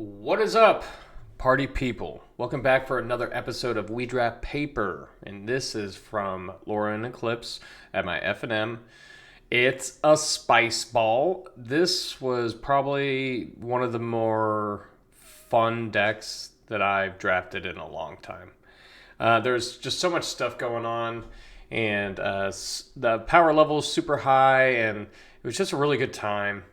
What is up, party people? Welcome back for another episode of We Draft Paper, and this is from Laura and Eclipse at my F&M. It's a spice ball. This was probably one of the more fun decks that I've drafted in a long time. There's just so much stuff going on, and the power level is super high, and it was just a really good time.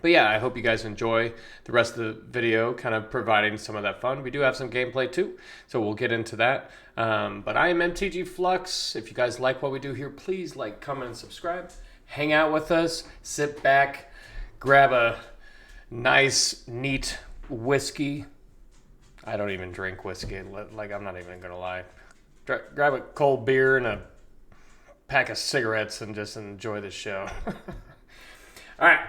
But yeah, I hope you guys enjoy the rest of the video, kind of providing some of that fun. We do have some gameplay too, so we'll get into that. But I am MTG Flux. If you guys like what we do here, please like, comment, and subscribe. Hang out with us, sit back, grab a nice, neat whiskey. I don't even drink whiskey, like I'm not even gonna lie. Grab a cold beer and a pack of cigarettes and just enjoy the show. All right.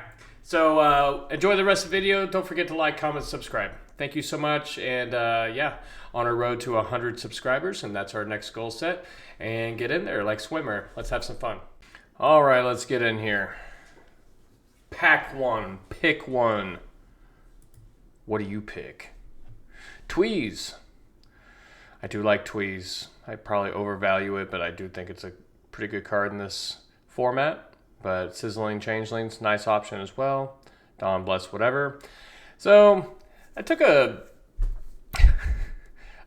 So enjoy the rest of the video. Don't forget to like, comment, subscribe. Thank you so much. And yeah, on our road to 100 subscribers, and that's our next goal set. And get in there like swimmer. Let's have some fun. All right, let's get in here. Pack one, pick one. What do you pick? Tweez. I do like Tweez. I probably overvalue it, but I do think it's a pretty good card in this format. But Sizzling Changeling's nice option as well. Dawn Bless whatever. So I took a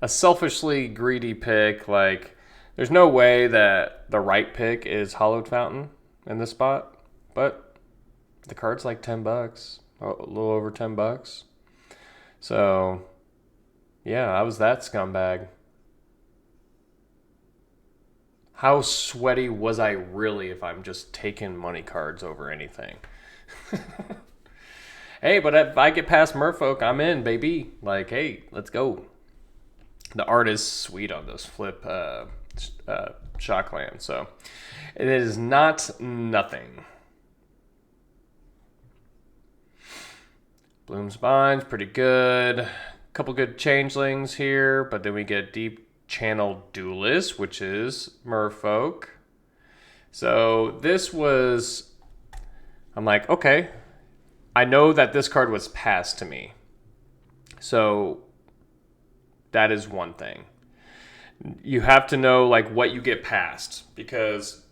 selfishly greedy pick. Like, there's no way that the right pick is Hollowed Fountain in this spot. But the card's like $10. A little over $10. So yeah, I was that scumbag. How sweaty was I really if I'm just taking money cards over anything? Hey, but if I get past Merfolk, I'm in, baby. Like, hey, let's go. The art is sweet on this flip Shockland, so it is not nothing. Bloom's Binds, pretty good. Couple good changelings here, but then we get Deep Channel Duelist, which is Merfolk. So this was, I'm like, okay, I know that this card was passed to me. So that is one thing. You have to know like what you get passed, because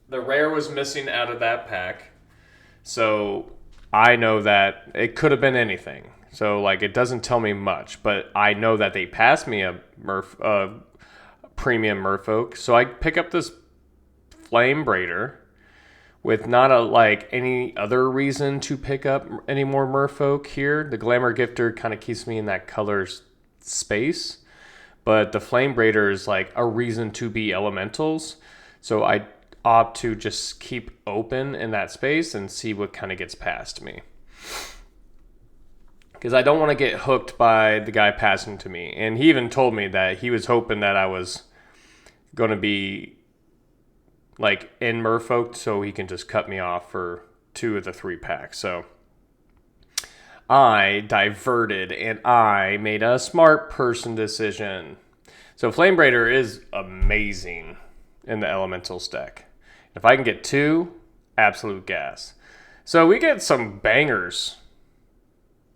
the rare was missing out of that pack. So I know that it could have been anything. So, like, it doesn't tell me much, but I know that they passed me a premium Merfolk. So I pick up this Flame Braider with not any other reason to pick up any more Merfolk here. The Glamour Gifter kind of keeps me in that color space, but the Flame Braider is like a reason to be elementals. So I opt to just keep open in that space and see what kind of gets past me. Because I don't want to get hooked by the guy passing to me. And he even told me that he was hoping that I was going to be like in Merfolk so he can just cut me off for 2 of the 3 packs. So I diverted and I made a smart person decision. So Flame Braider is amazing in the Elemental deck. If I can get 2, absolute gas. So we get some bangers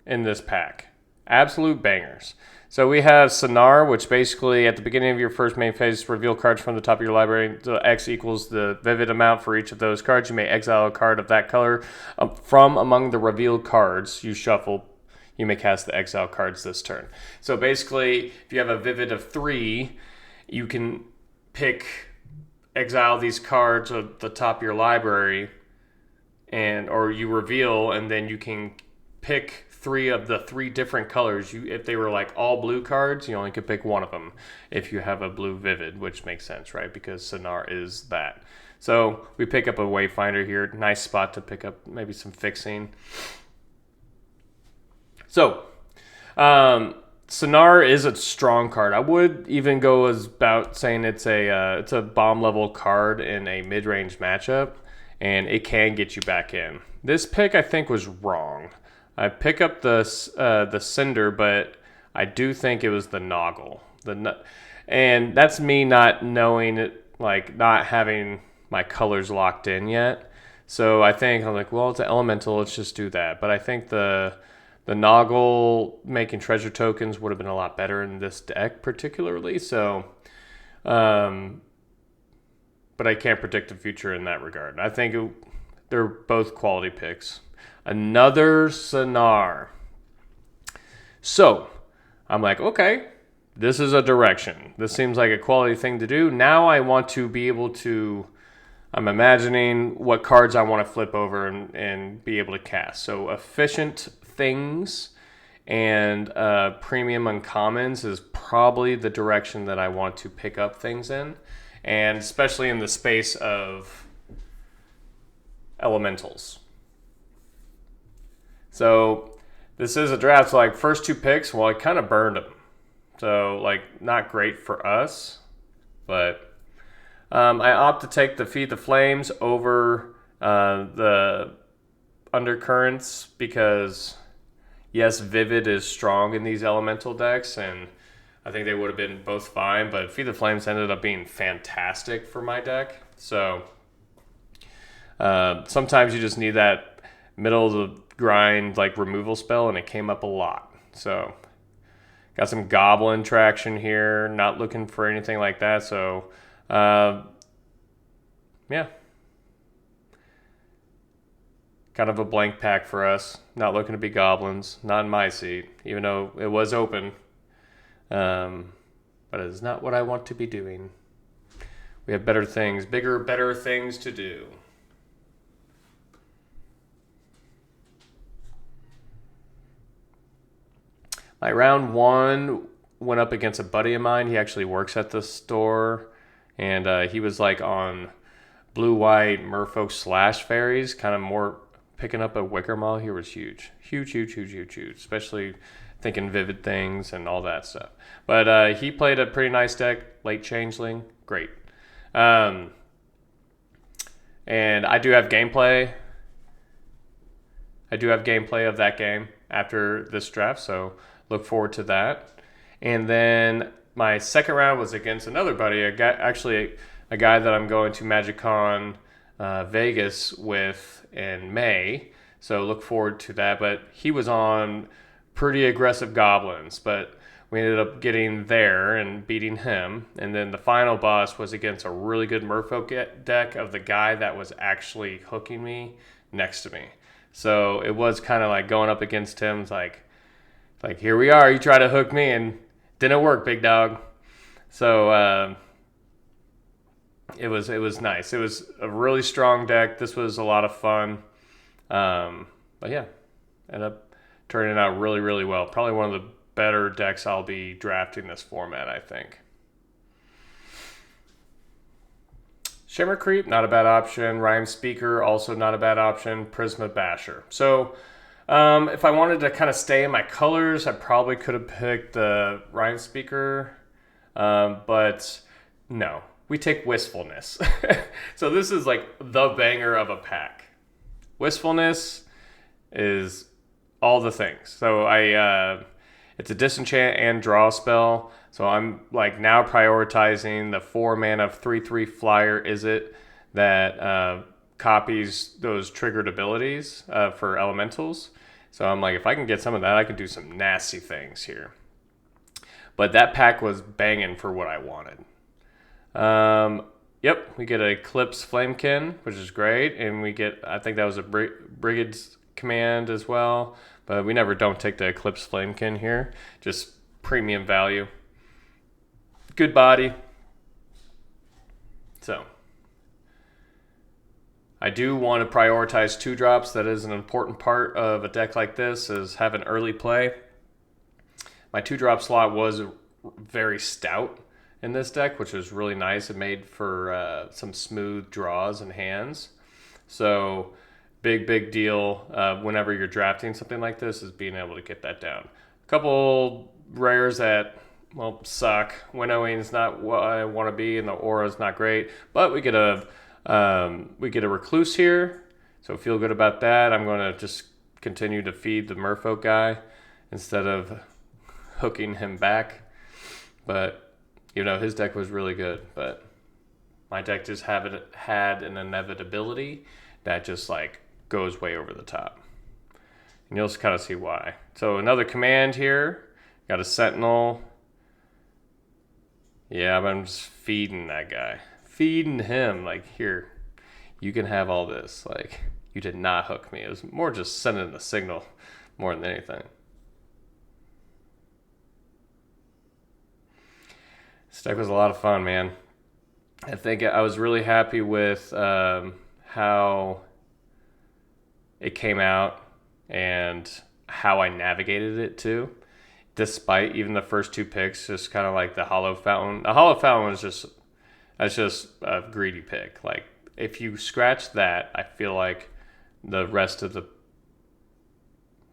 in this pack. Absolute bangers. So we have Sonar, which basically at the beginning of your first main phase, reveal cards from the top of your library. The X equals the vivid amount for each of those cards. You may exile a card of that color from among the revealed cards you shuffle. You may cast the exile cards this turn. So basically, if you have a vivid of 3, you can exile these cards at the top of your library, or you reveal, and then you can pick 3 of the 3 different colors. If they were like all blue cards, you only could pick one of them if you have a blue vivid, which makes sense, right? Because Sonar is that. So we pick up a Wayfinder here. Nice spot to pick up maybe some fixing. So Sonar is a strong card. I would even go as about saying it's a bomb level card in a mid-range matchup, and it can get you back in. This pick I think was wrong. I pick up the Cinder, but I do think it was the Noggle. And that's me not knowing it, like not having my colors locked in yet. So I think I'm like, well, it's an elemental. Let's just do that. But I think the Noggle making treasure tokens would have been a lot better in this deck, particularly. So, but I can't predict the future in that regard. I think they're both quality picks. Another Sonar. So I'm like, okay, this is a direction. This seems like a quality thing to do. Now I want to be able to. I'm imagining what cards I want to flip over and be able to cast. So efficient things and premium uncommons is probably the direction that I want to pick up things in, and especially in the space of elementals. So this is a draft. So like first two picks, well, I kind of burned them. So like not great for us, but I opt to take the Feed the Flames over the Undercurrents because, yes, Vivid is strong in these elemental decks, and I think they would have been both fine, but Feed the Flames ended up being fantastic for my deck. So sometimes you just need that middle of the grind like removal spell, and it came up a lot. So got some Goblin traction here, not looking for anything like that, so yeah. Kind of a blank pack for us. Not looking to be goblins. Not in my seat, even though it was open. But it is not what I want to be doing. We have better things, bigger, better things to do. My round one went up against a buddy of mine. He actually works at the store. And he was like on blue-white merfolk slash fairies, kind of more picking up a Wickermaw. He was huge. Huge. Especially thinking Vivid things and all that stuff. But he played a pretty nice deck, late changeling. Great. And I do have gameplay. Of that game after this draft, so look forward to that. And then my second round was against another buddy, a guy that I'm going to MagicCon Vegas with in May. So look forward to that. But he was on pretty aggressive goblins, but we ended up getting there and beating him. And then the final boss was against a really good Merfolk deck of the guy that was actually hooking me next to me. So it was kind of like going up against him. It's like here we are. You try to hook me and didn't work, big dog. So it was nice. It was a really strong deck. This was a lot of fun. But yeah, ended up turning out really, really well. Probably one of the better decks I'll be drafting this format, I think. Shimmer Creep, not a bad option. Rhyme Speaker, also not a bad option. Prisma Basher. So if I wanted to kind of stay in my colors, I probably could have picked the Rhyme Speaker. But no, we take Wistfulness. So this is like the banger of a pack. Wistfulness is all the things. So it's a disenchant and draw spell. So I'm like now prioritizing the 4 mana 3/3 flyer. Is it that copies those triggered abilities for elementals? So I'm like, if I can get some of that, I can do some nasty things here. But that pack was banging for what I wanted. Yep, we get a Eclipse Flamekin, which is great, and we get, I think that was a Brigad's command as well, but we never don't take the Eclipse Flamekin here. Just premium value. Good body. So I do want to prioritize 2-drops. That is an important part of a deck like this, is have an early play. My 2-drop slot was very stout in this deck, which was really nice. It made for some smooth draws and hands. So big deal whenever you're drafting something like this is being able to get that down. A couple rares that, well, suck. Winnowing's not what I want to be, and the aura's not great. But we get a Recluse here, so feel good about that. I'm going to just continue to feed the Merfolk guy instead of hooking him back. But his deck was really good. But my deck just had an inevitability that just like goes way over the top. And you'll just kind of see why. So another command here, got a Sentinel. Yeah, but I'm just feeding that guy. Feeding him, like, here, you can have all this. Like, you did not hook me. It was more just sending a signal more than anything. This deck was a lot of fun, man. I think I was really happy with how it came out and how I navigated it too. Despite even the first two picks, just kind of like the Hollow Fountain. The Hollow Fountain was just a greedy pick. Like, if you scratch that, I feel like the rest of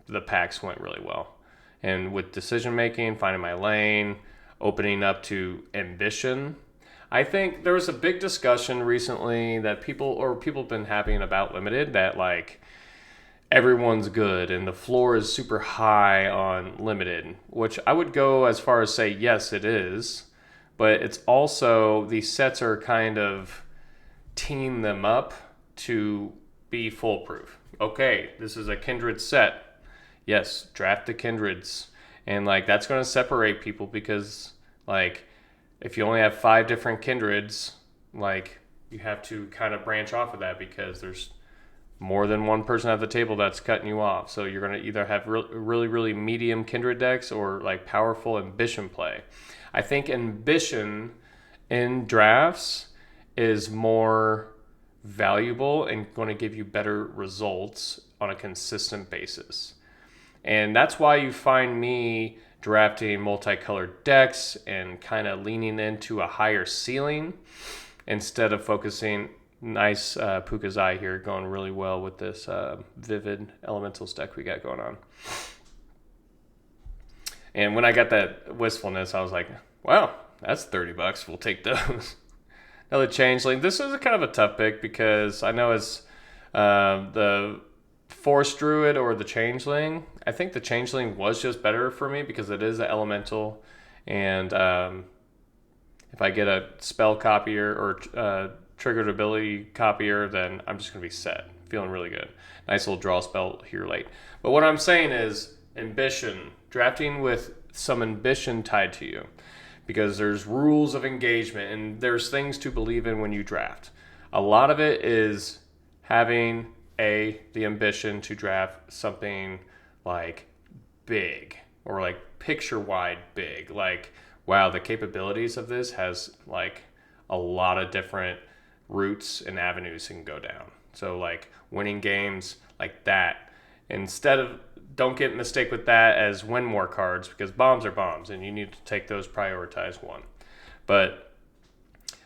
the packs went really well. And with decision making, finding my lane, opening up to ambition, I think there was a big discussion recently that people have been having about limited, that like everyone's good and the floor is super high on limited, which I would go as far as say yes, it is, but it's also these sets are kind of teeing them up to be foolproof. Okay, this is a kindred set. Yes, draft the kindreds. And like that's going to separate people because like if you only have 5 different kindreds, like you have to kind of branch off of that because there's more than one person at the table that's cutting you off. So you're going to either have really, really medium kindred decks or like powerful ambition play. I think ambition in drafts is more valuable and going to give you better results on a consistent basis. And that's why you find me drafting multicolored decks and kind of leaning into a higher ceiling instead of focusing. Nice Puka's Eye here, going really well with this Vivid Elementals deck we got going on. And when I got that Wistfulness, I was like, wow, that's $30. We'll take those. Another Changeling. This is kind of a tough pick because I know it's the Force Druid or the Changeling. I think the Changeling was just better for me because it is an elemental. And if I get a spell copier or triggered ability copier, then I'm just going to be set. Feeling really good. Nice little draw spell here late. But what I'm saying is ambition. Drafting with some ambition tied to you. Because there's rules of engagement and there's things to believe in when you draft. A lot of it is having the ambition to draft something like big or like picture wide big. Like, wow, the capabilities of this has like a lot of different routes and avenues can go down. So like winning games like that, instead of, don't get mistake with that as win more cards because bombs are bombs and you need to take those prioritize one. But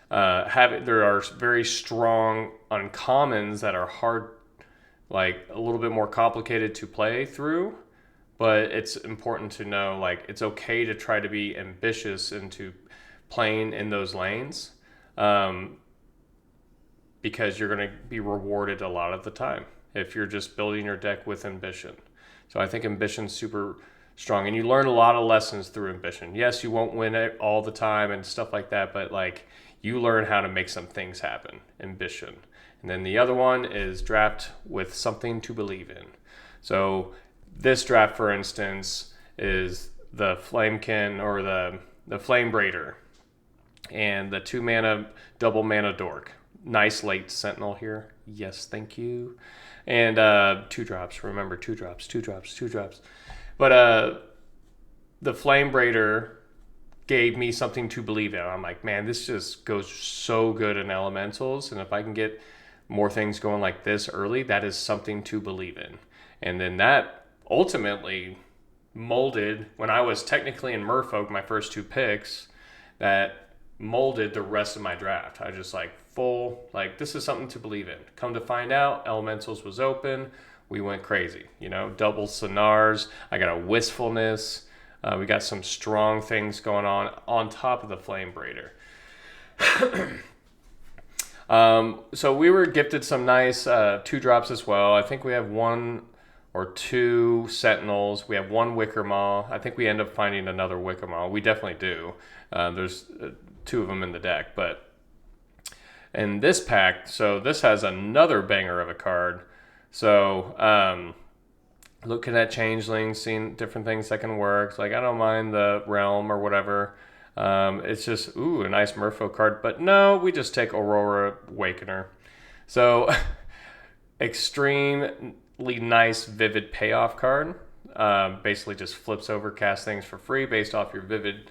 there are very strong uncommons that are hard, like a little bit more complicated to play through, but it's important to know like it's okay to try to be ambitious into playing in those lanes. Because you're going to be rewarded a lot of the time if you're just building your deck with ambition. So I think ambition's super strong, and you learn a lot of lessons through ambition. Yes, you won't win it all the time and stuff like that, but like you learn how to make some things happen. Ambition. And then the other one is draft with something to believe in. So this draft, for instance, is the Flamekin or the Flame Braider and the 2-mana double mana Dork. Nice late Sentinel here. Yes, thank you. And 2-drops. Remember, 2-drops, 2-drops, 2-drops. But the Flame Braider gave me something to believe in. I'm like, man, this just goes so good in elementals. And if I can get more things going like this early, that is something to believe in. And then that ultimately molded, when I was technically in Merfolk, my first 2 picks, that molded the rest of my draft. I just like this is something to believe in. Come to find out, Elementals was open. We went crazy, double Sonars. I got a Wistfulness. We got some strong things going on top of the Flame Braider. So we were gifted some nice 2-drops as well. I think we have 1 or 2 Sentinels. We have 1 Wickermaw. I think we end up finding another Wickermaw. We definitely do. There's 2 of them in the deck, but in this pack. So this has another banger of a card. So looking at changelings, seeing different things that can work. Like I don't mind the realm or whatever. It's just a nice Merfolk card. But no, we just take Aurora Awakener. So extremely nice Vivid payoff card. Basically just flips over, cast things for free based off your Vivid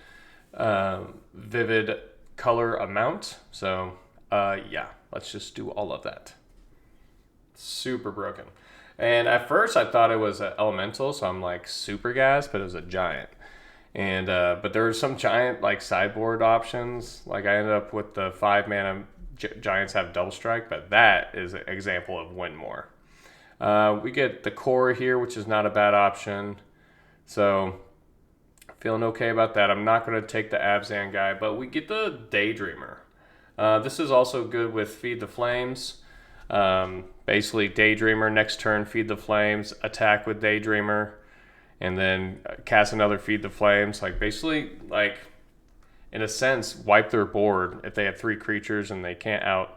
color amount. So yeah, let's just do all of that. Super broken. And at first I thought it was an elemental, so I'm like super gas, but it was a giant. And but there were some giant like sideboard options. Like I ended up with the 5 mana giants have double strike, but that is an example of win more. We get the core here, which is not a bad option. So feeling okay about that. I'm not going to take the Abzan guy, but we get the Daydreamer. This is also good with Feed the Flames. Basically, Daydreamer, next turn, Feed the Flames, attack with Daydreamer, and then cast another Feed the Flames. Like, basically, like, in a sense, wipe their board if they have 3 creatures and they can't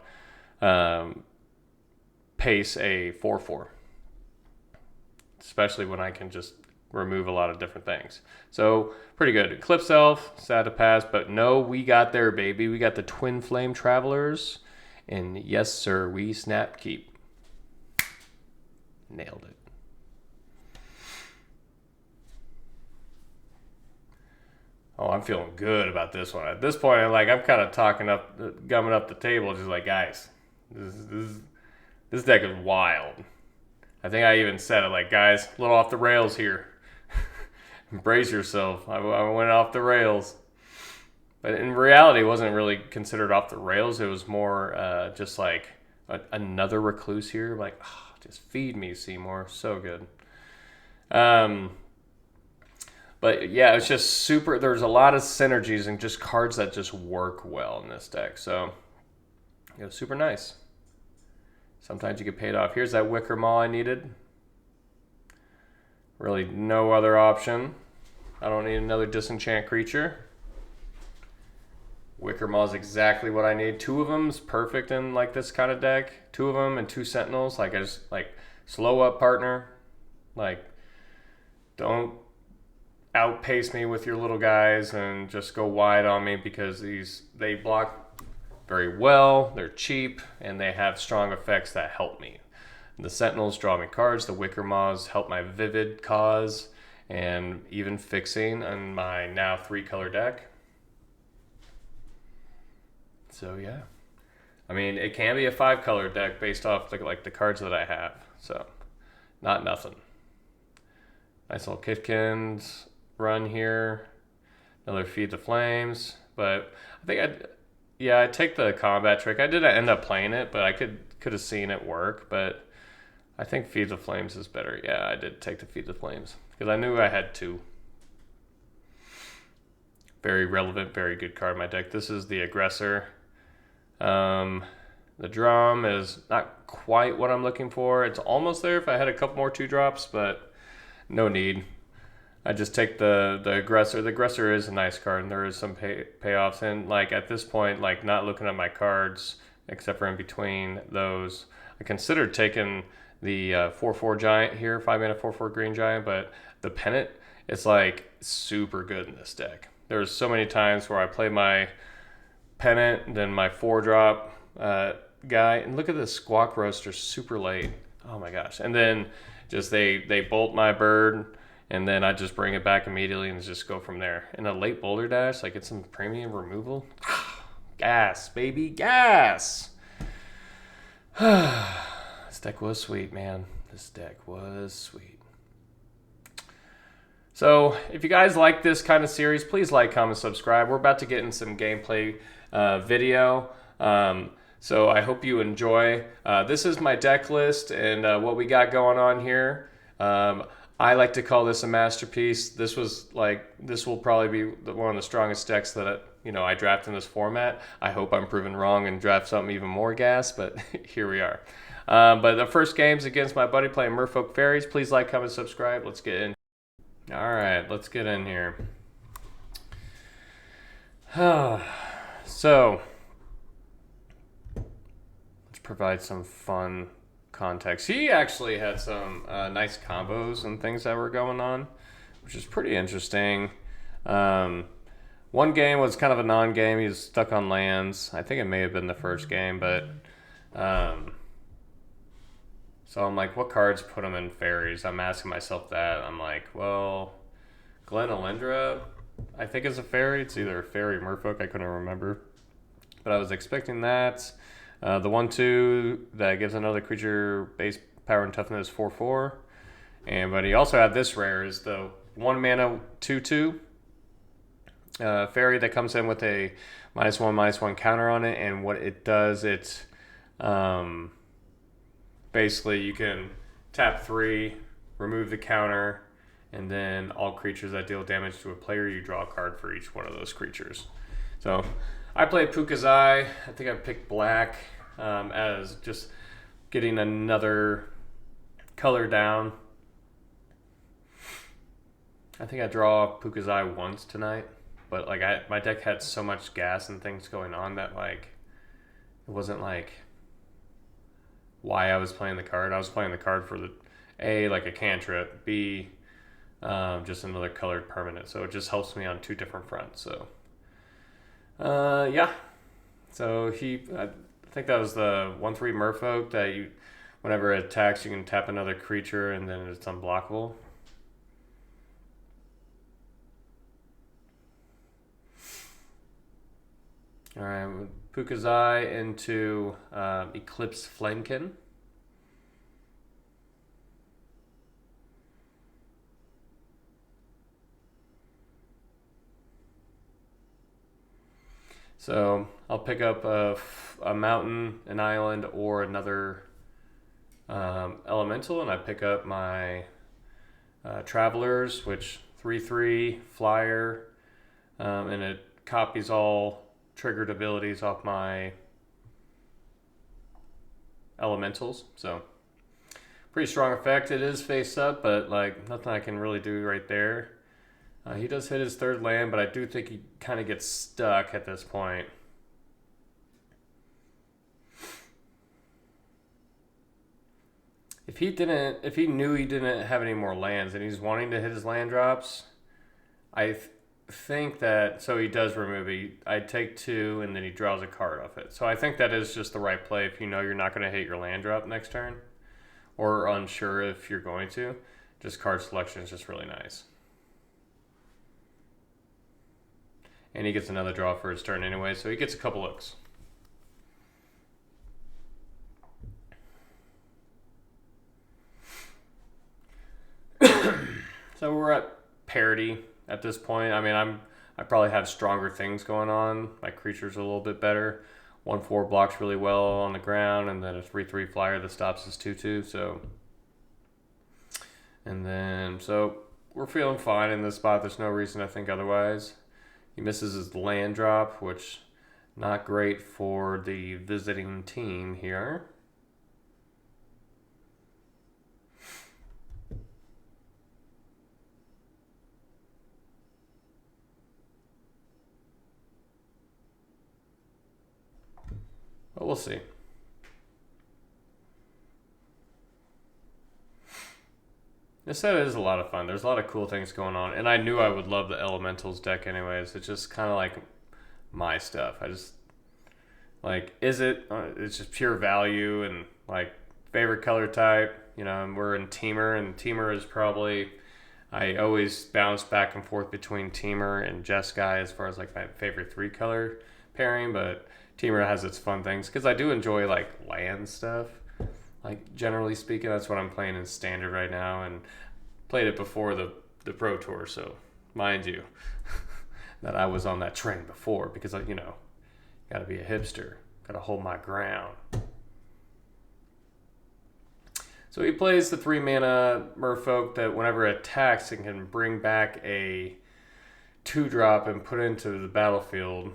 pace a 4/4. Especially when I can just remove a lot of different things. So, pretty good. Eclipse Elf, sad to pass, but no, we got there, baby. We got the Twin Flame Travelers, and yes, sir, we snap keep. Nailed it. Oh, I'm feeling good about this one. At this point, I'm kind of gumming up the table, just like, guys, this deck is wild. I think I even said it, like, guys, a little off the rails here. Brace yourself. I went off the rails. But in reality, it wasn't really considered off the rails. It was more just like another recluse here. Like, just feed me, Seymour. So good. But yeah, it's just super. There's a lot of synergies and just cards that just work well in this deck. So it was super nice. Sometimes you get paid off. Here's that Wicker Maw I needed. Really no other option. I don't need another disenchant creature. Wicker Maw is exactly what I need. 2 of them is perfect in like this kind of deck. 2 of them and 2 Sentinels. Like I just like slow up, partner. Like don't outpace me with your little guys and just go wide on me, because they block very well. They're cheap and they have strong effects that help me. The Sentinels draw me cards. The Wicker Maws help my Vivid cause and even fixing on my now 3-color deck. So yeah, I mean, it can be a 5-color deck based off the cards that I have. So not nothing. Nice little Kithkin's run here. Another Feed the Flames. But I think I'd take the combat trick. I didn't end up playing it, but I could have seen it work. But I think Feed the Flames is better. Yeah, I did take the Feed the Flames because I knew I had 2. Very relevant, very good card in my deck. This is the Aggressor. The Drum is not quite what I'm looking for. It's almost there if I had a couple more 2-drops, but no need. I just take the Aggressor. The Aggressor is a nice card, and there is some payoffs. And like at this point, like not looking at my cards, except for in between those, I considered taking the 4/4 Giant here, 5 mana 4/4 green Giant, but the Pennant is like super good in this deck. There's so many times where I play my Pennant, then my 4-drop guy, and look at this Squawk Roaster super late. Oh my gosh. And then just they bolt my bird, and then I just bring it back immediately and just go from there. And a late Boulder Dash, like it's some premium removal. Gas, baby, gas. This deck was sweet, man. This deck was sweet. So if you guys like this kind of series, please like, comment, subscribe. We're about to get in some gameplay video. So I hope you enjoy. This is my deck list and what we got going on here. I like to call this a masterpiece. This will probably be one of the strongest decks that I draft in this format. I hope I'm proven wrong and draft something even more gas, but here we are. But the first game's against my buddy playing Merfolk Fairies. Please like, comment, subscribe. Let's get in. All right, let's get in here. So, provide some fun context. He actually had some nice combos and things that were going on, which is pretty interesting. One game was kind of a non-game. He was stuck on lands. I think it may have been the first game, but so I'm like, what cards put him in fairies? I'm asking myself that. I'm like, well, Glen Elendra, I think is a fairy. It's either a fairy or merfolk. I couldn't remember, but I was expecting that. The 1/2 that gives another creature base power and toughness 4/4, but he also had this rare is the 1 mana 2/2 fairy that comes in with a -1/-1 counter on it, and what it does, it's basically you can tap 3, remove the counter, and then all creatures that deal damage to a player, you draw a card for each one of those creatures. So I played Pukazai. I think I picked black as just getting another color down. I think I draw Pukazai once tonight, but like my deck had so much gas and things going on that like it wasn't like why I was playing the card. I was playing the card for the A, like a cantrip, B, just another colored permanent. So it just helps me on 2 different fronts. So yeah. So I think that was the 1/3 Merfolk that you, whenever it attacks, you can tap another creature and then it's unblockable. All right, Pukazai into Eclipse Flamekin. So I'll pick up a mountain, an island, or another elemental, and I pick up my Travelers, which 3/3 flyer, and it copies all triggered abilities off my elementals. So pretty strong effect. It is face up, but like nothing I can really do right there. He does hit his 3rd land, but I do think he kind of gets stuck at this point. If he knew he didn't have any more lands and he's wanting to hit his land drops, I think that, so he does remove it. I'd take 2 and then he draws a card off it. So I think that is just the right play if you know you're not going to hit your land drop next turn or unsure if you're going to. Just card selection is just really nice. And he gets another draw for his turn anyway, so he gets a couple looks. So we're at parity at this point. I mean, I probably have stronger things going on. My creature's a little bit better. 1/4 blocks really well on the ground, and then a 3/3 flyer that stops his 2/2. So, and then so we're feeling fine in this spot. There's no reason to think otherwise. He misses his land drop, which not great for the visiting team here. But we'll see. This set is a lot of fun. There's a lot of cool things going on, and I knew I would love the Elementals deck anyways. It's just kind of like my stuff. I just like, is it? It's just pure value and like favorite color type. You know, and we're in Temur, and Temur is probably. I always bounce back and forth between Temur and Jeskai as far as like my favorite 3 color pairing, but Temur has its fun things because I do enjoy like land stuff. Like generally speaking, that's what I'm playing in standard right now, and played it before the Pro Tour. So mind you, that I was on that train before because got to be a hipster, got to hold my ground. So he plays the 3 mana Merfolk that whenever it attacks, it can bring back a 2-drop and put into the battlefield,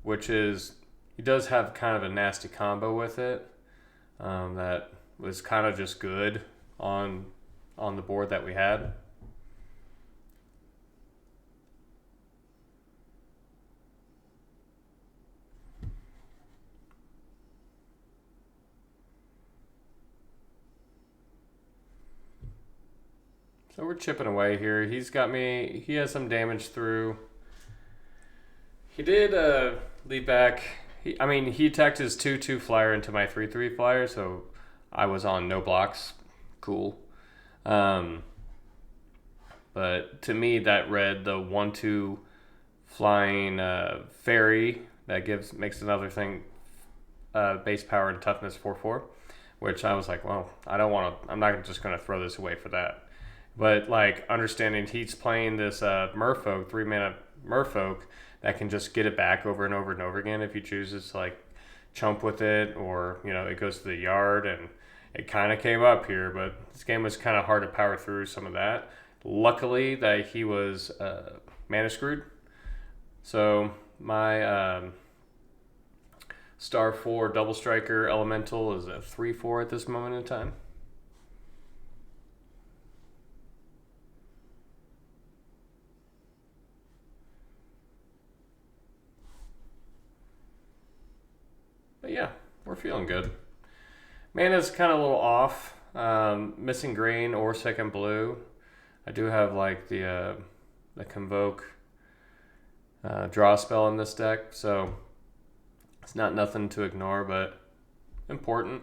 which is, he does have kind of a nasty combo with it. That was kind of just good on the board that we had. So we're chipping away here. He's got me. He has some damage through. He did lead back. He attacked his 2/2 flyer into my 3/3 flyer, so I was on no blocks. Cool. Um, but to me, that read the 1/2 flying fairy that makes another thing base power and toughness 4/4, which I was like, well, I don't want to. I'm not just going to throw this away for that. But like understanding he's playing this Merfolk 3-mana Merfolk that can just get it back over and over and over again if he chooses to like chump with it, or it goes to the yard, and it kind of came up here. But this game was kind of hard to power through some of that. Luckily that he was mana screwed, so my Star 4 Double Striker Elemental is a 3/4 at this moment in time. But yeah, we're feeling good. Mana's kind of a little off. Missing green or second blue. I do have like the Convoke draw spell in this deck, so it's not nothing to ignore, but important.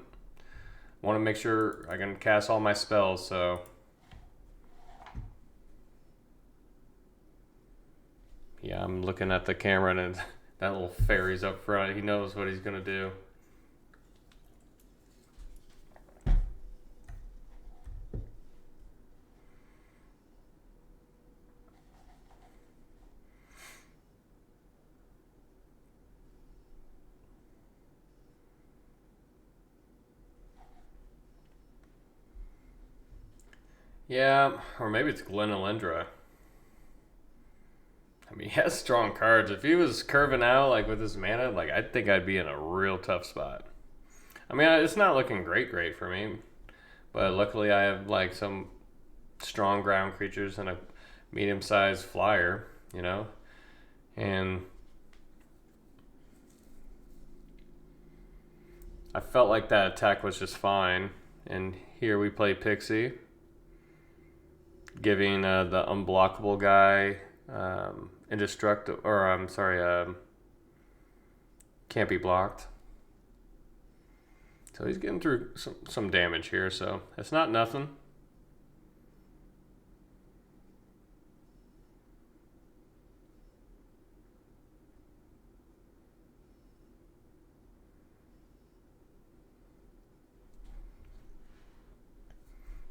Want to make sure I can cast all my spells, so yeah, I'm looking at the camera and that little fairy's up front. He knows what he's gonna do. Yeah, or maybe it's Glen Elendra. He has strong cards. If he was curving out like with his mana, like I think I'd be in a real tough spot. It's not looking great for me, but luckily I have like some strong ground creatures and a medium-sized flyer, and I felt like that attack was just fine. And here we play Pixie, giving the unblockable guy indestructible, or I'm sorry, can't be blocked. So he's getting through some damage here, so it's not nothing.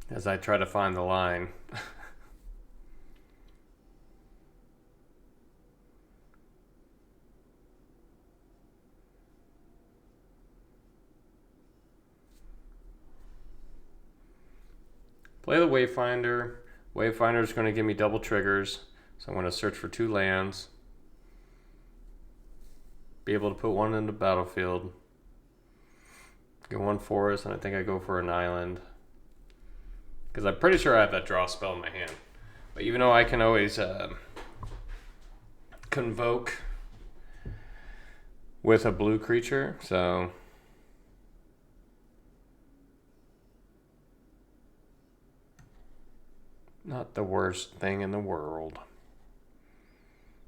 As I try to find the line. Play the Wayfinder. Wayfinder is going to give me double triggers, so I'm going to search for 2 lands. Be able to put one in the battlefield. Get 1 forest, and I think I go for an island. Because I'm pretty sure I have that draw spell in my hand. But even though I can always Convoke with a blue creature, so not the worst thing in the world.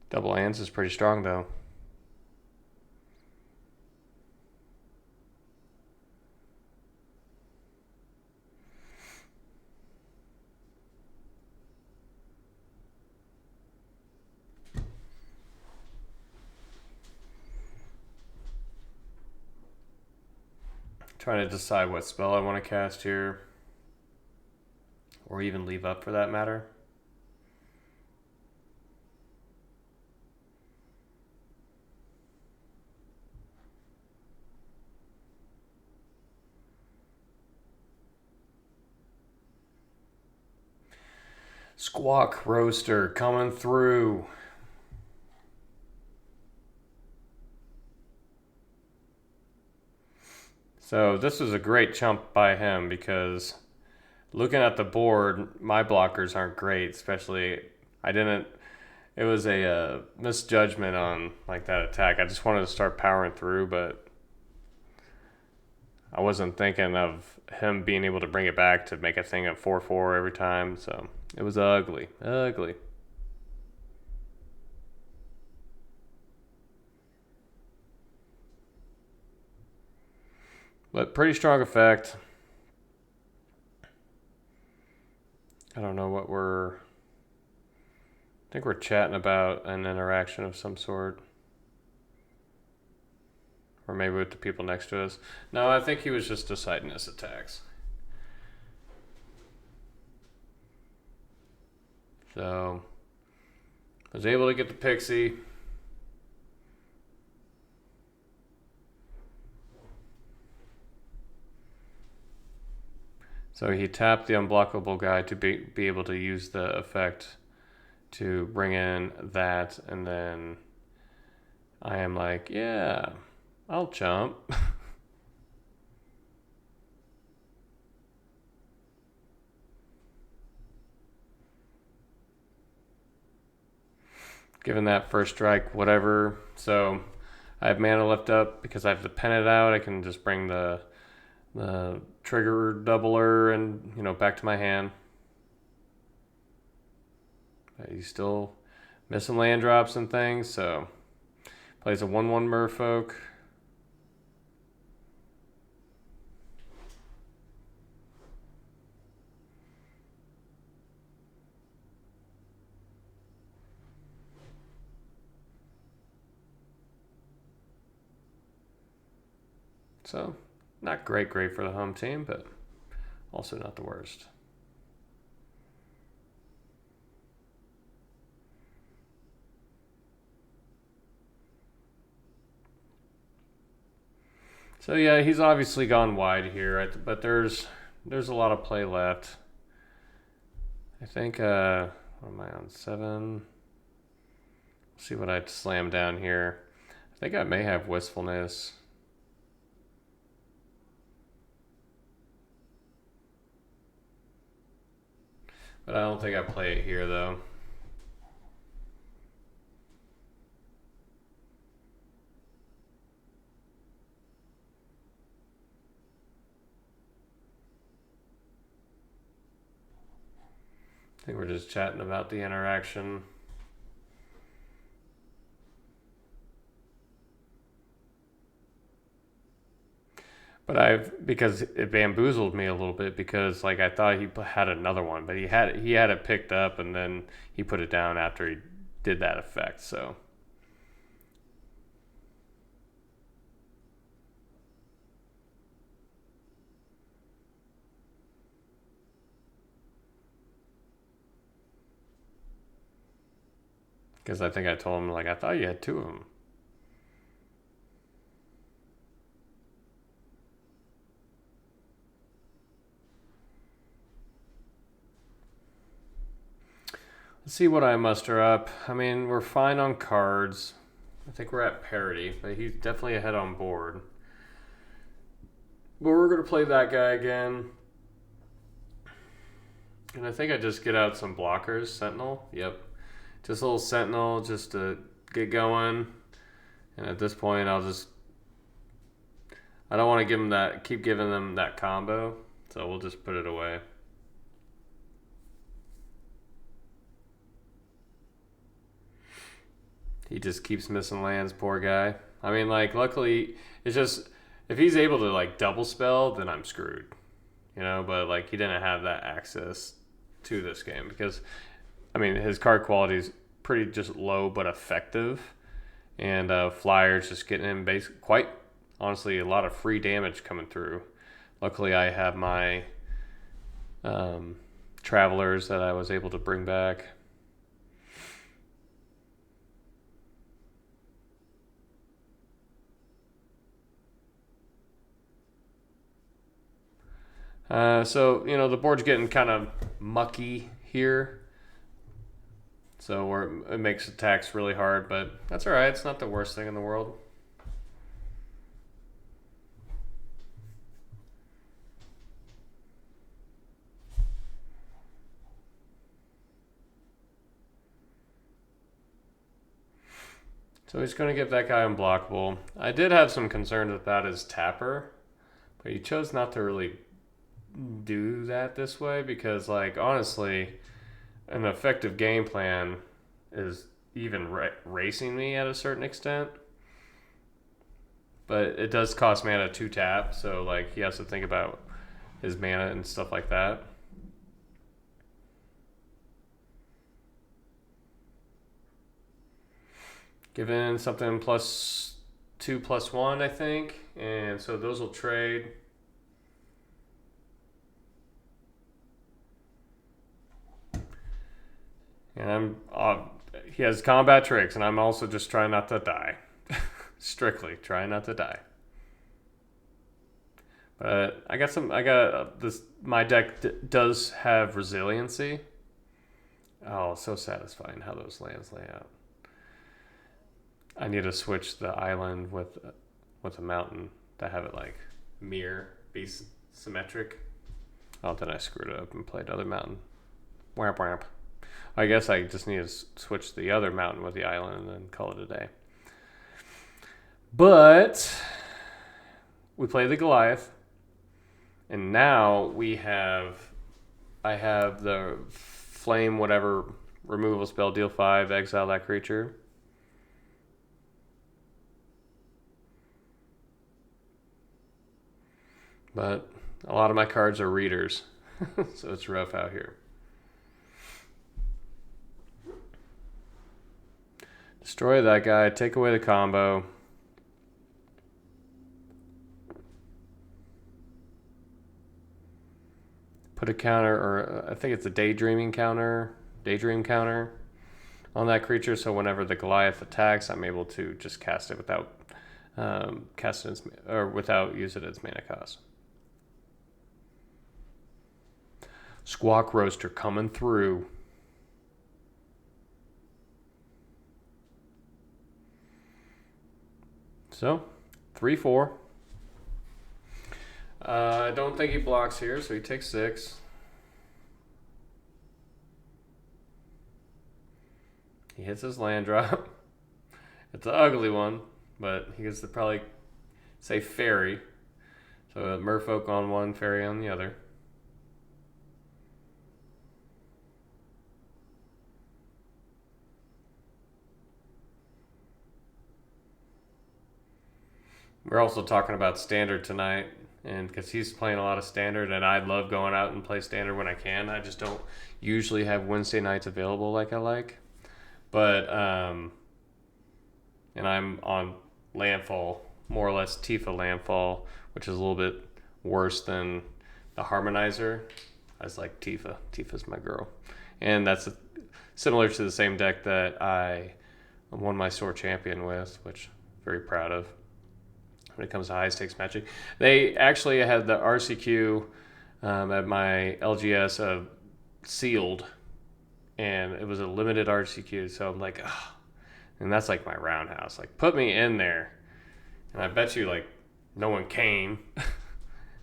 Double lands is pretty strong though. Trying to decide what spell I want to cast here, or even leave up for that matter. Squawk Roaster coming through. So this was a great chump by him, because looking at the board, my blockers aren't great, especially it was a misjudgment on like that attack. I just wanted to start powering through, but I wasn't thinking of him being able to bring it back to make a thing of 4/4 every time. So it was ugly, ugly. But pretty strong effect. I don't know what we're. I think we're chatting about an interaction of some sort. Or maybe with the people next to us. No, I think he was just deciding his attacks. So, I was able to get the pixie. So he tapped the unblockable guy to be able to use the effect to bring in that, and then I am like, yeah, I'll jump. Given that first strike, whatever. So I have mana left up because I have to pen it out. I can just bring the trigger doubler and back to my hand. But he's still missing land drops and things, so plays a 1/1 Merfolk. So not great for the home team, but also not the worst. So yeah, he's obviously gone wide here, but there's a lot of play left. I think what am I on 7? Let's see what I'd slam down here. I think I may have Wistfulness. But I don't think I play it here though. I think we're just chatting about the interaction. But because it bamboozled me a little bit because like I thought he had another one, but he had it picked up and then he put it down after he did that effect. So because I think I told him like I thought you had two of them. Let's see what I muster up. I mean, we're fine on cards. I think we're at parity, but he's definitely ahead on board. But we're going to play that guy again. And I think I just get out some blockers. Sentinel. Yep. Just a little Sentinel just to get going. And at this point, I don't want to keep giving them that combo. So we'll just put it away. He just keeps missing lands, poor guy. I mean, like, luckily, it's just if he's able to like double spell, then I'm screwed, But like, he didn't have that access to this game because, I mean, his card quality is pretty just low but effective, and Flyer's just getting him quite honestly a lot of free damage coming through. Luckily, I have my travelers that I was able to bring back. So the board's getting kind of mucky here, so it makes attacks really hard, but that's all right. It's not the worst thing in the world. So he's going to get that guy unblockable. I did have some concerns about his tapper, But you chose not to really do that this way because, like, honestly, an effective game plan is even racing me at a certain extent. But it does cost mana to tap, so like he has to think about his mana and stuff like that. Given something +2/+1, I think, and so those will trade. And he has combat tricks, and I'm also just trying not to die. Strictly trying not to die. But I got this. My deck does have resiliency. Oh, so satisfying how those lands lay out. I need to switch the island with a mountain to have it like be symmetric. Oh, then I screwed it up and played other mountain. Whamp whamp. I guess I just need to switch the other mountain with the island and then call it a day. But we play the Goliath, and now I have the flame whatever removal spell, deal 5, exile that creature. But a lot of my cards are readers, so it's rough out here. Destroy that guy, take away the combo. Put a counter, or I think it's a daydream counter on that creature, so whenever the Goliath attacks, I'm able to just cast it without without using its mana cost. Squawk Roaster coming through. So, 3/4. I don't think he blocks here, so he takes 6. He hits his land drop. It's an ugly one, but he gets to probably say fairy. So a merfolk on one, fairy on the other. We're also talking about standard tonight, and because he's playing a lot of standard, and I love going out and play standard when I can. I just don't usually have Wednesday nights available like I like. But and I'm on landfall, more or less Tifa landfall, which is a little bit worse than the harmonizer. I was like Tifa. Tifa's my girl, and that's similar to the same deck that I won my Sword Champion with, which I'm very proud of. When it comes to high stakes matching, they actually had the RCQ at my LGS sealed, and it was a limited RCQ. So I'm like, oh, and that's like my roundhouse. Like, put me in there, and I bet you like no one came.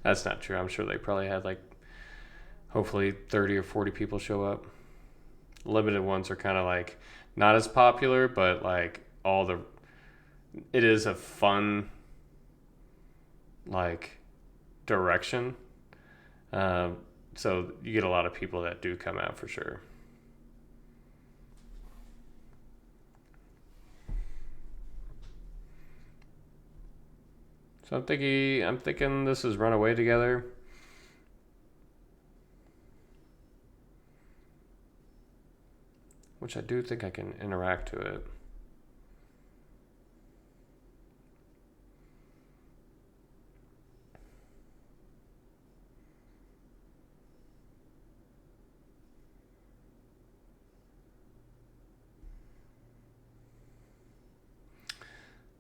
That's not true. I'm sure they probably had like hopefully 30 or 40 people show up. Limited ones are kind of like not as popular, but like it is a fun like direction. So you get a lot of people that do come out for sure. So I'm thinking this is Run Away Together. Which I do think I can interact to it.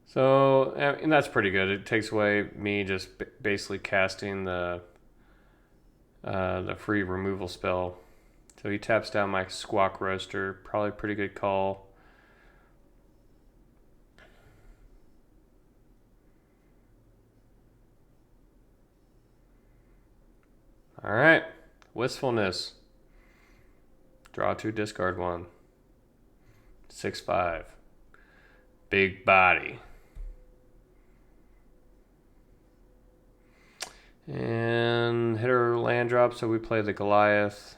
So, and that's pretty good. It takes away me just basically casting the free removal spell. So he taps down my Squawk Roaster. Probably pretty good call. All right. Wistfulness. Draw 2, discard 1. 6/5. Big body. And hit her land drop, so we play the Goliath.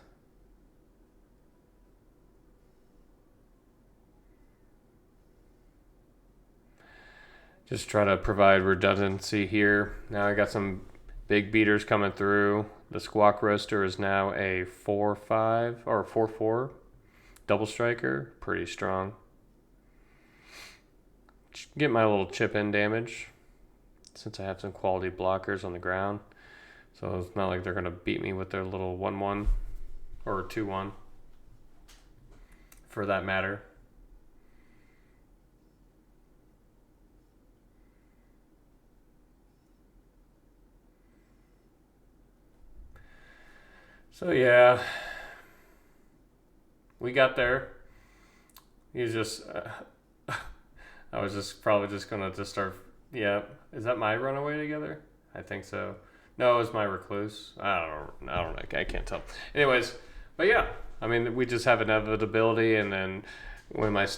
Just try to provide redundancy here. Now I got some big beaters coming through. The Squawk Roaster is now a 4-5 or 4-4 double striker. Pretty strong. Get my little chip in damage since I have some quality blockers on the ground. So it's not like they're going to beat me with their little 1-1 or 2-1 for that matter. So yeah, we got there. He's just, I was just probably just gonna just start. Yeah, is that my runaway together? I think so. No, it was my recluse. I don't know. I can't tell. Anyways, but yeah, I mean, we just have inevitability, and then when my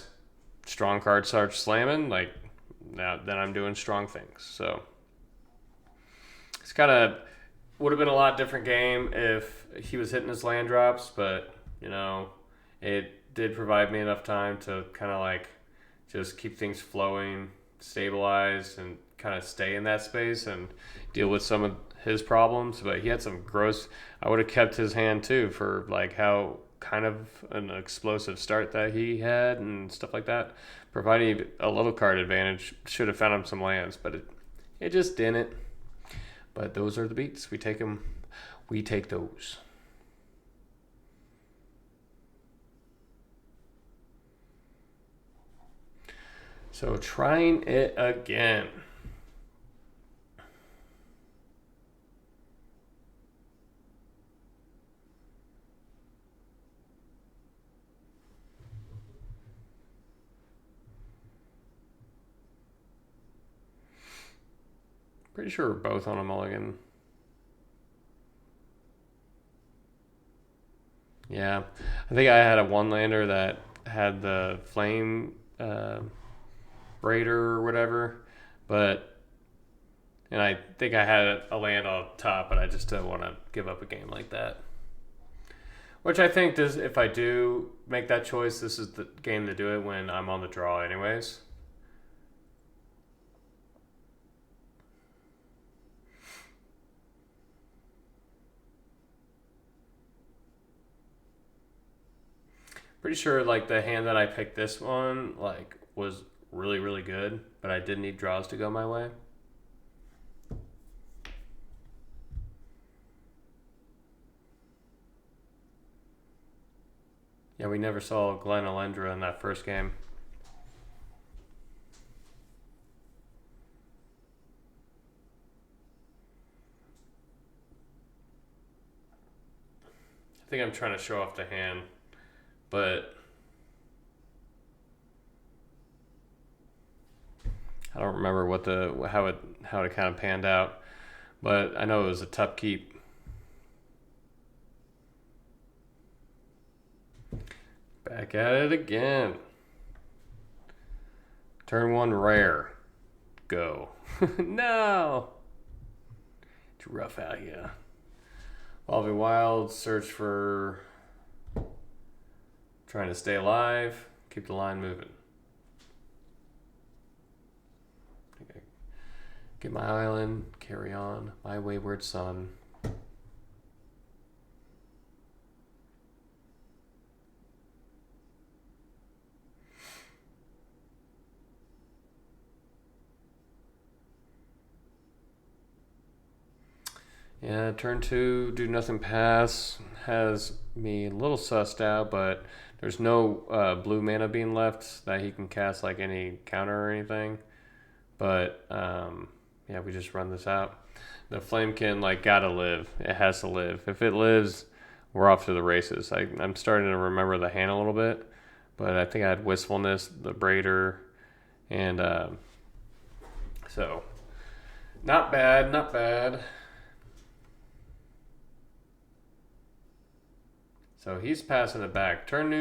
strong card starts slamming, like now, then I'm doing strong things. So it's kind of would have been a lot different game if he was hitting his land drops, but it did provide me enough time to kind of like just keep things flowing, stabilize, and kind of stay in that space and deal with some of his problems. But he had some gross. I would have kept his hand too for like how kind of an explosive start that he had and stuff like that. Providing a little card advantage, should have found him some lands, but it just didn't. But those are the beats. We take them. We take those. So trying it again. Pretty sure we're both on a mulligan. Yeah. I think I had a one-lander that had the flame raider or whatever, and I think I had a land on top, but I just don't want to give up a game like that. Which I think does, if I do make that choice, this is the game to do it when I'm on the draw anyways. Pretty sure like the hand that I picked this one like was really, really good, but I did need draws to go my way. Yeah, we never saw Glenn Alendra in that first game. I think I'm trying to show off the hand, but I don't remember how it kind of panned out. But I know it was a tough keep. Back at it again. Turn 1 rare. Go. No. It's rough out here. Evolving Wild, search for trying to stay alive, keep the line moving. Okay. Get my island, carry on, my wayward son. Yeah, turn 2, do nothing pass. Has me a little sussed out, but there's no blue mana being left that he can cast like any counter or anything. But yeah, we just run this out. The Flamekin like gotta live. It has to live. If it lives, we're off to the races. I'm starting to remember the hand a little bit, but I think I had Wistfulness, the Braider, and so not bad, not bad. So he's passing it back. Turn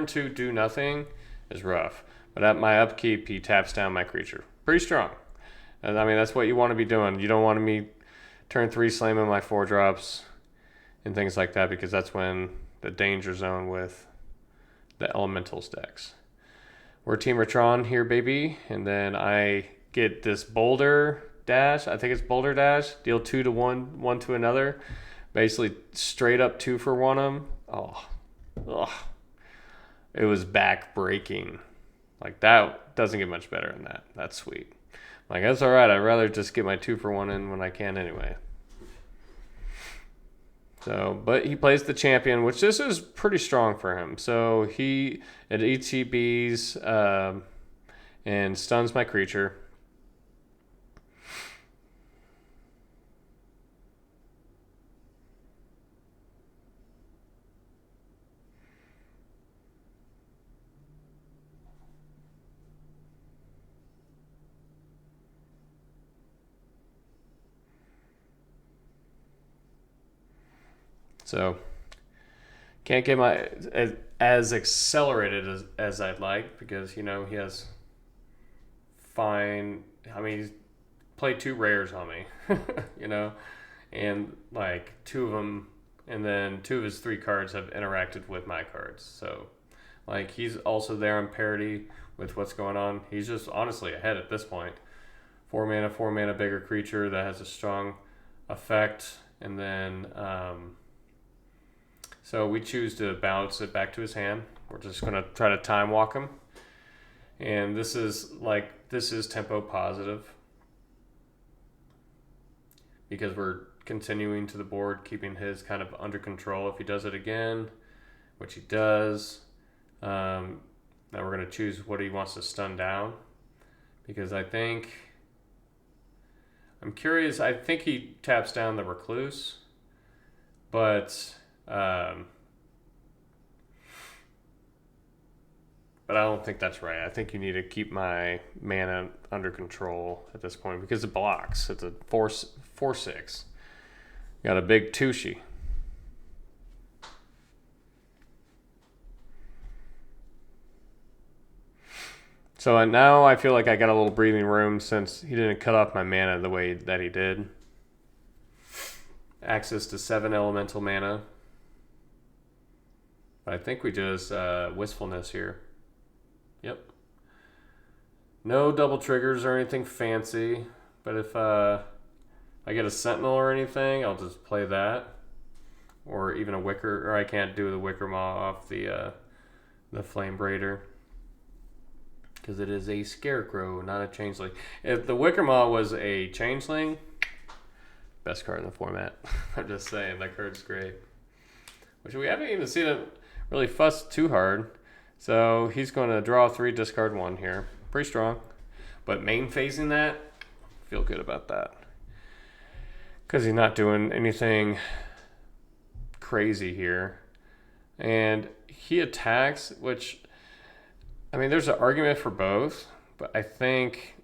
2, do nothing is rough. But at my upkeep, he taps down my creature. Pretty strong. And I mean, that's what you want to be doing. You don't want me turn 3 slamming my 4-drops and things like that, because that's when the danger zone with the elementals decks. We're Team Retron here, baby. And then I get this Boulder Dash. I think it's Boulder Dash. Deal 2 to 1 to another. Basically straight up 2 for 1 of them. Oh. It was back breaking. Like, that doesn't get much better than that. That's sweet. Like, that's all right. I'd rather just get my 2 for 1 in when I can anyway. So, but he plays the champion, which this is pretty strong for him. So he at ETBs and stuns my creature. So can't get my as accelerated as I'd like, because, you know, he has fine. I mean, he's played 2 rares on me, you know, and like 2 of them, and then 2 of his 3 cards have interacted with my cards. So like, he's also there on parity with what's going on. He's just honestly ahead at this point. 4 mana bigger creature that has a strong effect, and then so we choose to bounce it back to his hand. We're just going to try to time walk him. And this is tempo positive, because we're continuing to the board, keeping his kind of under control. If he does it again, which he does, now we're going to choose what he wants to stun down. Because I'm curious, I think he taps down the Recluse, but I don't think that's right. I think you need to keep my mana under control at this point, because it blocks. It's a 4/6. Got a big Tushy. So now I feel like I got a little breathing room, since he didn't cut off my mana the way that he did. Access to 7 elemental mana. But I think we just Wistfulness here. Yep. No double triggers or anything fancy. But if I get a Sentinel or anything, I'll just play that. Or even a Wicker, or I can't do the Wicker Maw off the Flame Braider, because it is a Scarecrow, not a Changeling. If the Wicker Maw was a Changeling, best card in the format. I'm just saying, that card's great. Which we haven't even seen it really fuss too hard. So he's going to draw 3, discard 1 here. Pretty strong. But main phasing that, feel good about that. Because he's not doing anything crazy here. And he attacks, which, I mean, there's an argument for both. But I think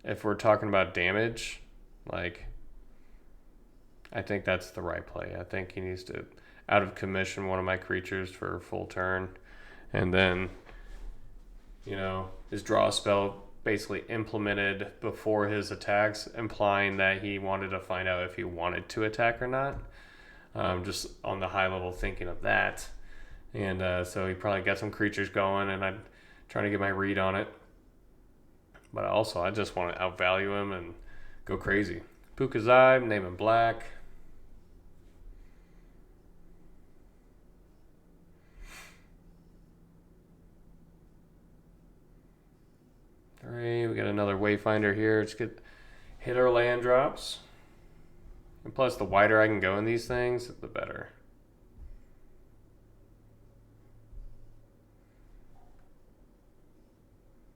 if we're talking about damage, like, I think that's the right play. I think he needs to out of commission one of my creatures for a full turn. And then, you know, his draw spell basically implemented before his attacks, implying that he wanted to find out if he wanted to attack or not. Just on the high level thinking of that. And so he probably got some creatures going, and I'm trying to get my read on it. But also, I just want to outvalue him and go crazy. Pukazai, name him black. Alright, we got another Wayfinder here. Let's hit our land drops. And plus, the wider I can go in these things, the better.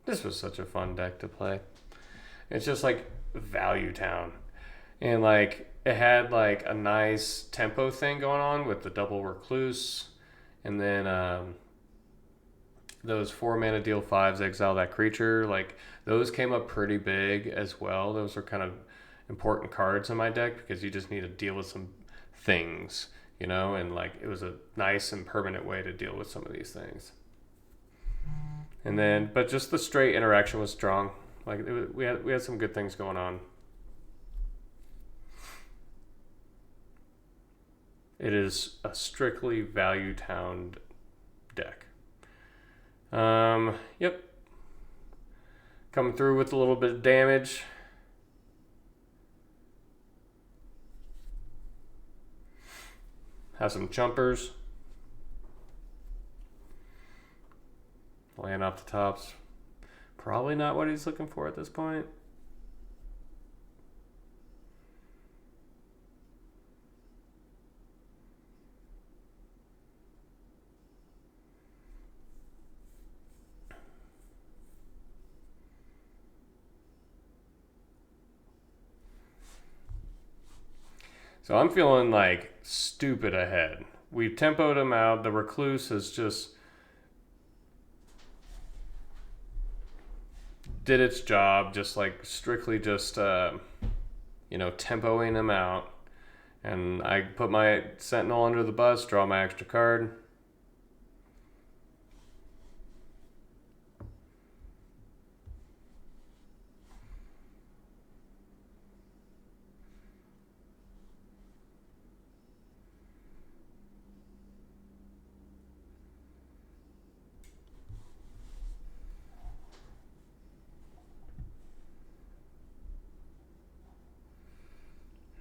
This was such a fun deck to play. It's just like Value Town. And like, it had like a nice tempo thing going on with the double Recluse. And then those 4 mana deal 5s, exile that creature. Like, those came up pretty big as well. Those are kind of important cards in my deck, because you just need to deal with some things, you know? And like, it was a nice and permanent way to deal with some of these things. And then, but just the straight interaction was strong. Like, we had some good things going on. It is a strictly value town deck. Yep. Coming through with a little bit of damage. Have some jumpers. Land off the tops. Probably not what he's looking for at this point. So I'm feeling like stupid ahead. We've tempoed him out. The Recluse has just did its job, just like strictly just, tempoing him out. And I put my Sentinel under the bus, draw my extra card.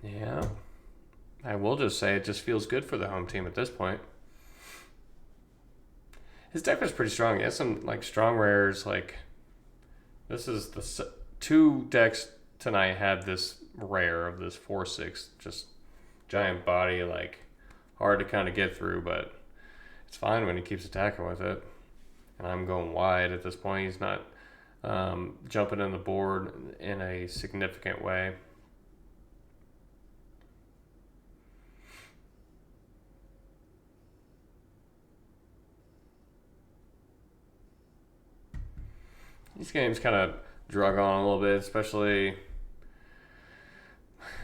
Yeah. I will just say it just feels good for the home team at this point. His deck was pretty strong. He has some like strong rares. Like this is the two decks tonight had this rare of this 4/6 just giant body, like hard to kind of get through, but it's fine when he keeps attacking with it. And I'm going wide at this point. He's not jumping in the board in a significant way. These games kind of drug on a little bit, especially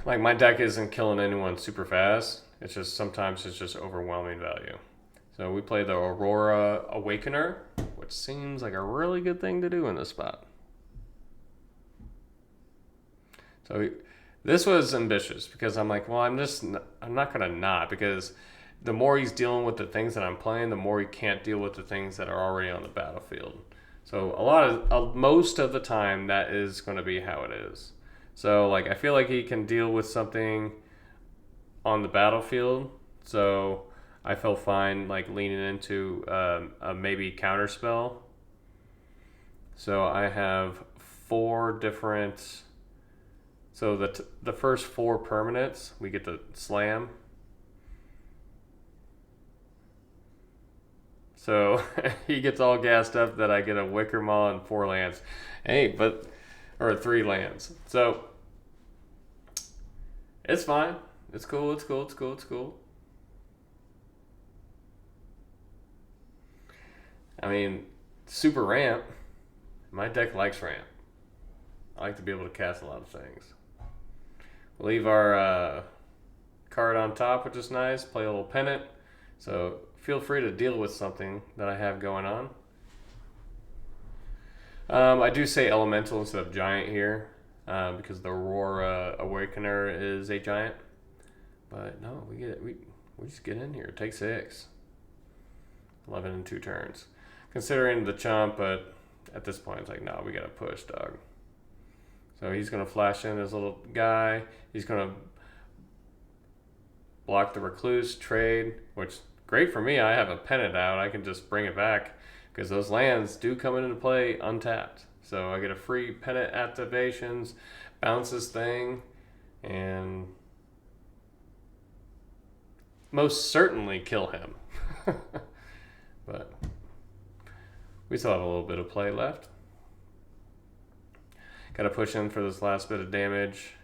like my deck isn't killing anyone super fast. It's just sometimes it's just overwhelming value. So we play the Aurora Awakener, which seems like a really good thing to do in this spot. So this was ambitious because I'm like, well, I'm not gonna not, because the more he's dealing with the things that I'm playing, the more he can't deal with the things that are already on the battlefield. So most of the time that is going to be how it is. So like I feel like he can deal with something on the battlefield. So I feel fine like leaning into a maybe counter spell. So I have four different. So the first four permanents we get to slam. So he gets all gassed up that I get a Wicker Maw and 4 lands. Hey, or 3 lands. So it's fine. It's cool. It's cool. It's cool. It's cool. I mean, super ramp. My deck likes ramp. I like to be able to cast a lot of things. We'll leave our card on top, which is nice. Play a little pennant. So feel free to deal with something that I have going on. I do say elemental instead of giant here because the Aurora Awakener is a giant. But no, we just get in here. Take 6. 11 in 2 turns. Considering the chump, but at this point it's like, no, we gotta push, dog. So he's gonna flash in his little guy. He's gonna block the Recluse, trade, which great for me. I have a pennant out. I can just bring it back because those lands do come into play untapped. So I get a free pennant activations, bounce this thing, and most certainly kill him. But we still have a little bit of play left. Got to push in for this last bit of damage.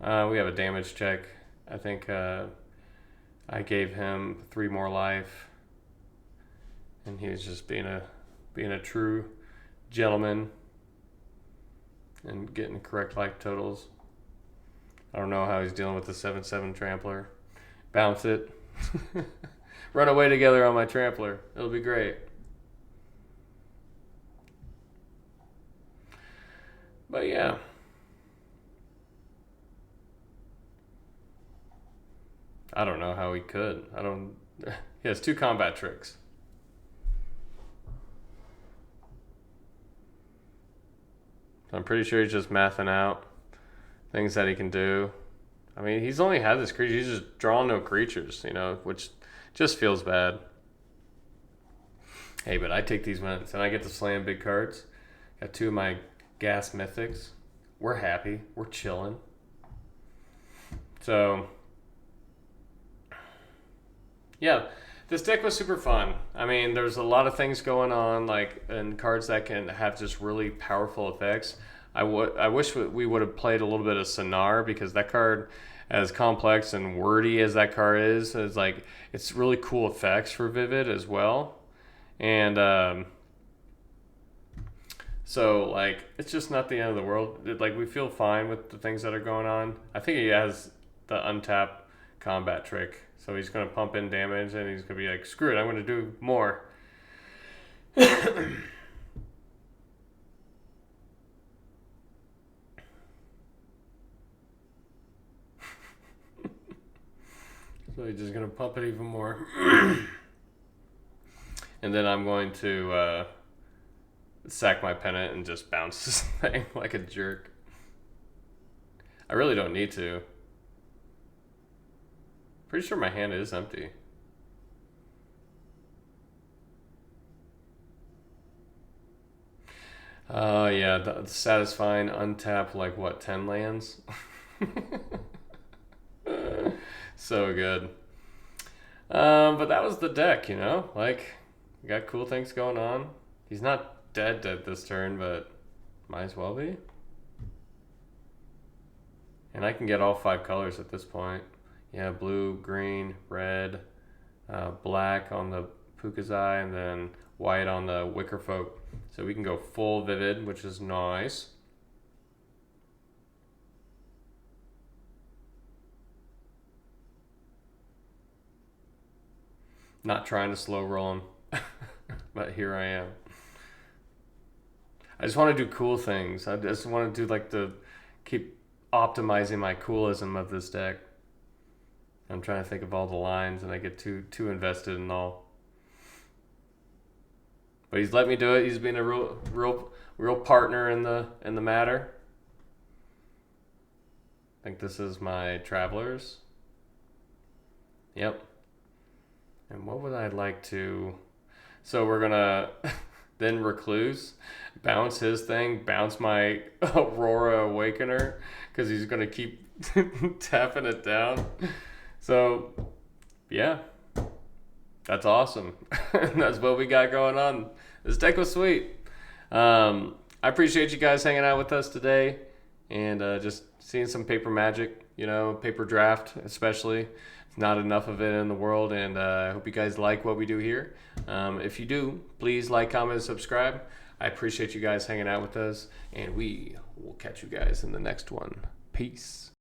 We have a damage check. I think I gave him 3 more life, and he was just being a true gentleman and getting correct life totals. I don't know how he's dealing with the 7/7 trampler. Bounce it. Run away together on my trampler. It'll be great. But yeah. I don't know how he could. I don't. He has 2 combat tricks. I'm pretty sure he's just mathing out things that he can do. I mean, he's only had this creature. He's just drawn no creatures, which just feels bad. Hey, but I take these wins, and I get to slam big cards. Got 2 of my gas mythics. We're happy. We're chilling. So, yeah, this deck was super fun. I mean, there's a lot of things going on, and cards that can have just really powerful effects. I wish we would have played a little bit of Sonar, because that card, as complex and wordy as that card is it's really cool effects for Vivid as well. And so it's just not the end of the world. We feel fine with the things that are going on. I think he has the untap combat trick, so he's gonna pump in damage, and he's gonna be like, screw it, I'm gonna do more. So he's just gonna pump it even more. And then I'm going to sack my pennant and just bounce this thing like a jerk. I really don't need to. Pretty sure my hand is empty. Yeah, the satisfying untap 10 lands? So good. But that was the deck, got cool things going on. He's not dead this turn, but might as well be. And I can get all 5 colors at this point. Yeah, blue, green, red, black on the Pukazai, and then white on the Wickerfolk. So we can go full Vivid, which is nice. Not trying to slow roll him, but here I am. I just want to do cool things. I just want to do keep optimizing my coolism of this deck. I'm trying to think of all the lines, and I get too invested in all. But he's let me do it. He's been a real partner in the matter. I think this is my Travelers. Yep. And what would I like to... So we're gonna then Recluse, bounce his thing, bounce my Aurora Awakener, because he's gonna keep tapping it down. So, yeah, that's awesome. That's what we got going on. This deck was sweet. I appreciate you guys hanging out with us today, and just seeing some paper magic, paper draft especially. Not enough of it in the world, and I hope you guys like what we do here. If you do, please like, comment, and subscribe. I appreciate you guys hanging out with us, and we will catch you guys in the next one. Peace.